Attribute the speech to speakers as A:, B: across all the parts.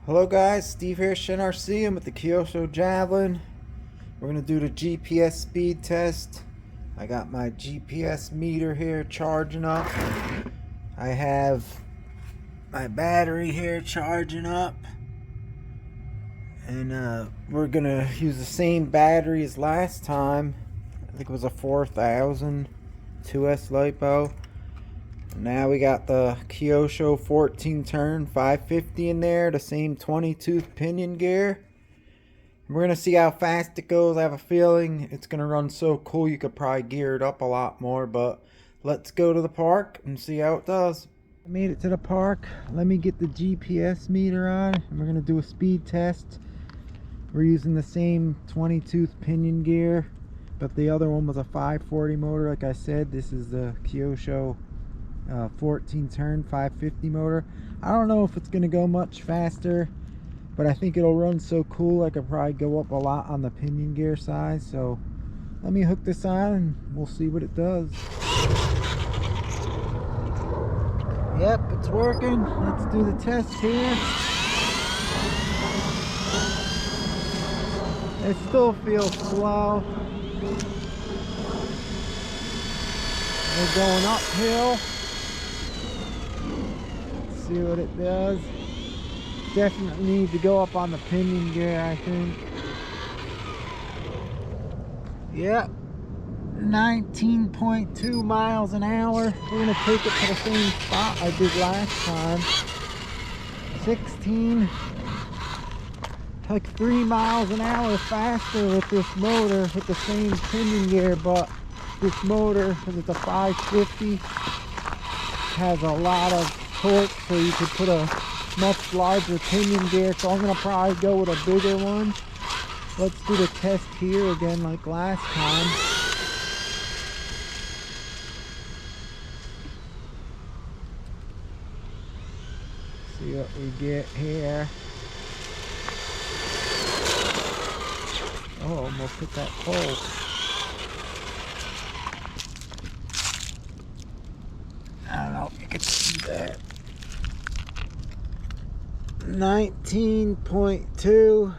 A: Hello guys, Steve here, ShinRC. I'm with the Kyosho Javelin. We're going to do the GPS speed test. I got my GPS meter here charging up. I have my battery here charging up. And we're going to use the same battery as last time. I think it was a 4000 2S LiPo. Now we got the Kyosho 14 turn 550 in there, the same 20 tooth pinion gear. We're going to see how fast it goes. I have a feeling it's going to run so cool you could probably gear it up a lot more, but let's go to the park and see how it does. I made it to the park. Let me get the GPS meter on and we're going to do a speed test. We're using the same 20 tooth pinion gear, but the other one was a 540 motor. Like I said, this is the Kyosho 14 turn 550 motor. I don't know if it's gonna go much faster, but I think it'll run so cool I could probably go up a lot on the pinion gear size. So let me hook this on and we'll see what it does. Yep, it's working. Let's do the test here. It still feels slow. We're going uphill. See what it does. Definitely need to go up on the pinion gear, I think. Yep, 19.2 miles an hour. We're gonna take it to the same spot I did last time. 16, like 3 miles an hour faster with this motor with the same pinion gear, but this motor, because it's a 550, has a lot of torque, so you could put a much larger pinion gear. So I'm gonna probably go with a bigger one. Let's do the test here again like last time. See what we get here. Oh, almost hit that pole. I don't know if you can see that. 19.2,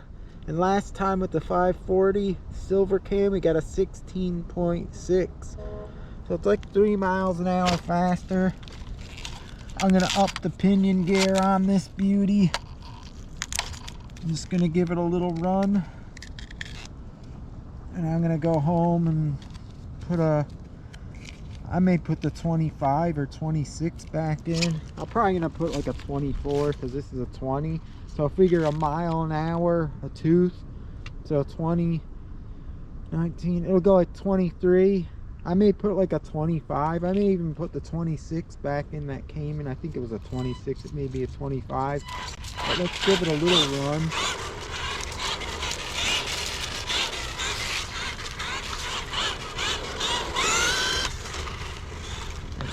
A: and last time with the 540 silver cam we got a 16.6, so it's like 3 miles an hour faster. I'm gonna up the pinion gear on this beauty. I'm just gonna give it a little run, and I'm gonna go home and I may put the 25 or 26 back in. I'm probably gonna put like a 24 because this is a 20. So I figure a mile an hour, a tooth. So 20, 19, it'll go like 23. I may put like a 25. I may even put the 26 back in that came in. I think it was a 26. It may be a 25. But let's give it a little run.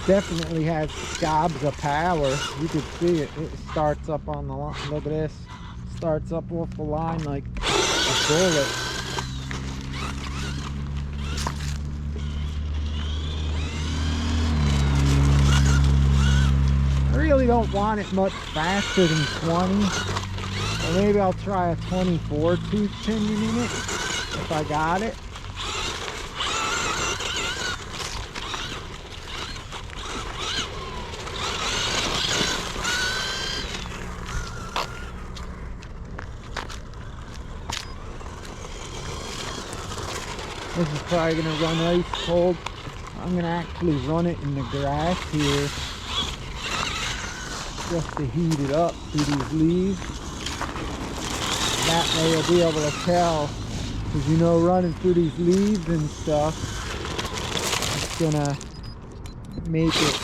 A: Definitely has gobs of power. You can see it. It starts up on the line. Look at this. Starts up off the line like a bullet. I really don't want it much faster than 20. Or maybe I'll try a 24 tooth pinion in it if I got it. This is probably going to run ice cold. I'm going to actually run it in the grass here just to heat it up through these leaves. That way you'll be able to tell, because you know running through these leaves and stuff, it's going to make it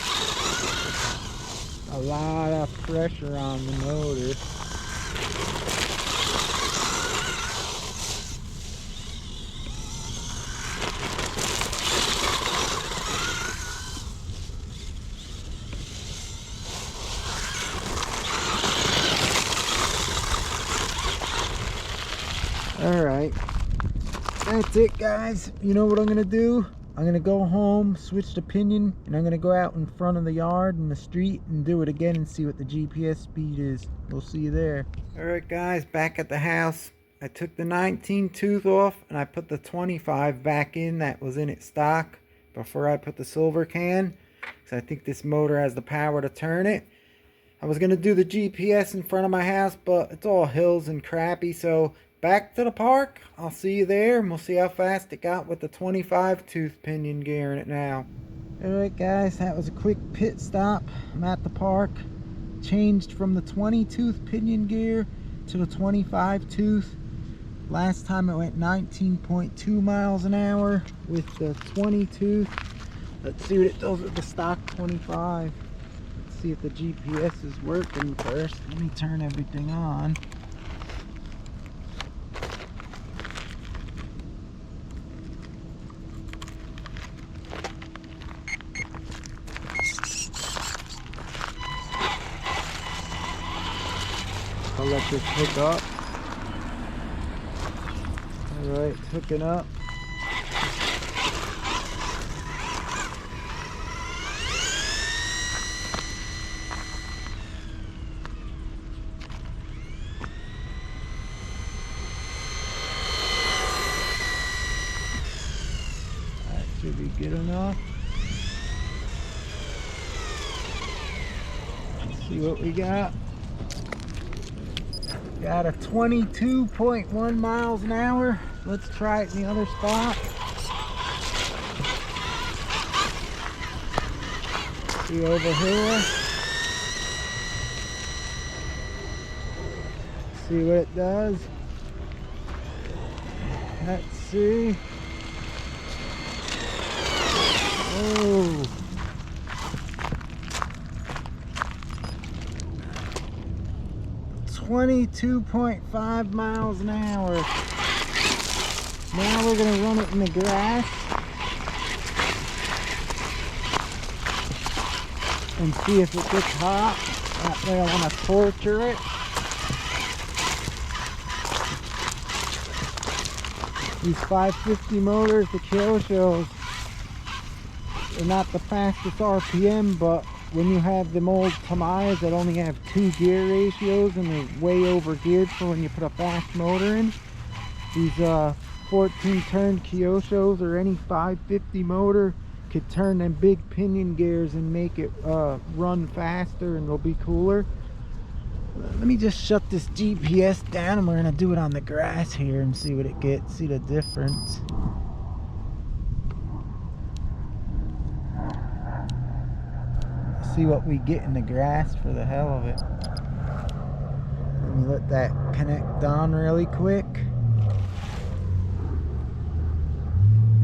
A: a lot of pressure on the motor. Alright, that's it guys. You know what I'm gonna do? I'm gonna go home, switch the pinion, and I'm gonna go out in front of the yard in the street and do it again and see what the GPS speed is. We'll see you there. Alright guys, back at the house. I took the 19 tooth off and I put the 25 back in that was in its stock before I put the silver can, because I think this motor has the power to turn it. I was going to do the GPS in front of my house, but it's all hills and crappy, so back to the park. I'll see you there and we'll see how fast it got with the 25 tooth pinion gear in it now. Alright guys, that was a quick pit stop. I'm at the park. Changed from the 20 tooth pinion gear to the 25 tooth. Last time it went 19.2 miles an hour with the 20 tooth. Let's see what it does with the stock 25. Let's see if the GPS is working first. Let me turn everything on. I'll let this hook up. Alright, it's hooking up. That should be good enough. Let's see what we got. Got a 22.1 miles an hour. Let's try it in the other spot. See over here. See what it does. Let's see. Oh. 22.5 miles an hour. Now we're going to run it in the grass and see if it gets hot. That way I want to torture it. These 550 motors, the Kyoshos, they're not the fastest RPM, but when you have them old Tamayas that only have 2 gear ratios and they're way over geared for when you put a fast motor in, these 14 turn Kyoshos or any 550 motor could turn them big pinion gears and make it run faster, and they'll be cooler. Let me just shut this GPS down and we're gonna do it on the grass here and see what it gets, see the difference. See what we get in the grass for the hell of it. Let me let that connect on really quick.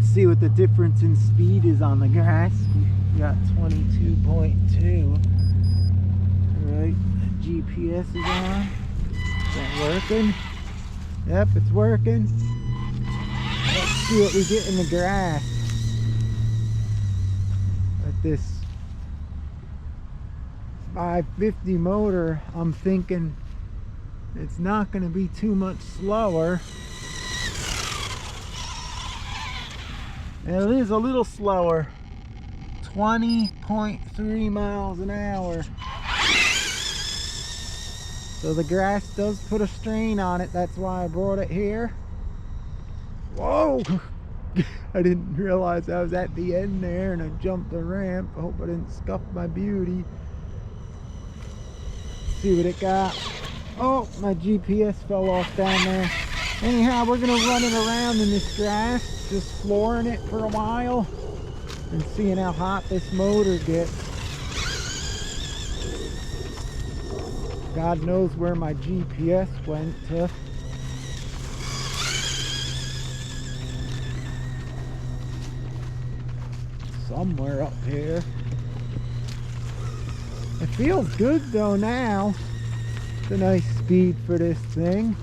A: See what the difference in speed is on the grass. We got 22.2. Alright, GPS is on. Is that working? Yep, it's working. Let's see what we get in the grass. At this 550 motor, I'm thinking it's not going to be too much slower. And it is a little slower. 20.3 miles an hour. So the grass does put a strain on it. That's why I brought it here. Whoa! I didn't realize I was at the end there and I jumped the ramp. I hope I didn't scuff my beauty. See what it got. Oh, my GPS fell off down there. Anyhow, we're gonna run it around in this grass, just flooring it for a while and seeing how hot this motor gets. God knows where my GPS went to. Somewhere up here. It feels good though now. It's a nice speed for this thing.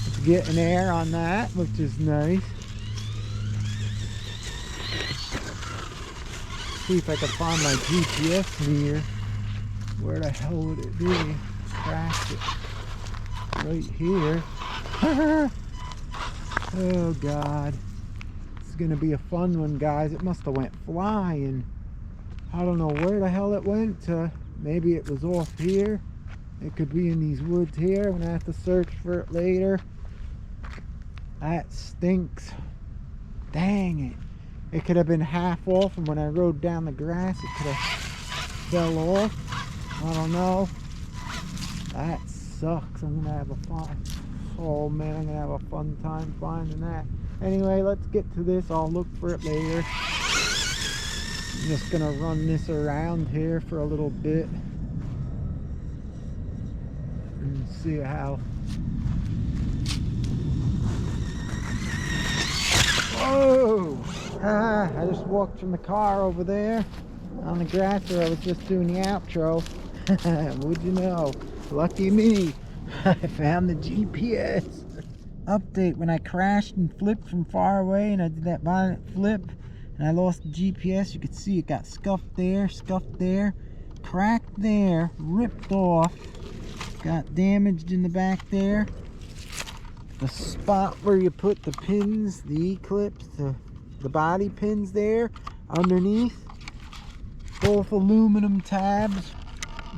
A: It's getting air on that, which is nice. See if I can find my GPS near. Where the hell would it be? Crash it. Right here. Oh God. is gonna be a fun one, guys. It must have went flying. I don't know where the hell it went to. Maybe it was off here. It could be in these woods here. I'm gonna have to search for it later. That stinks. Dang it. It could have been half off, and when I rode down the grass it could have fell off. I don't know. That sucks. I'm gonna have a fun. Oh man, I'm gonna have a fun time finding that. Anyway, let's get to this. I'll look for it later. I'm just gonna run this around here for a little bit and see how. Whoa! I just walked from the car over there on the grass where I was just doing the outro. Would you know? Lucky me. I found the GPS. Update: when I crashed and flipped from far away and I did that violent flip and I lost the GPS, you could see it got scuffed there, cracked there, ripped off, got damaged in the back there. The spot where you put the pins, the E-clips, the body pins there underneath, both aluminum tabs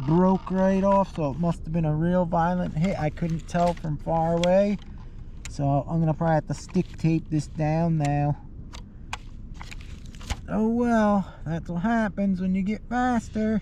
A: broke right off, so it must have been a real violent hit. I couldn't tell from far away, so I'm gonna probably have to stick tape this down now. Oh well, that's what happens when you get faster.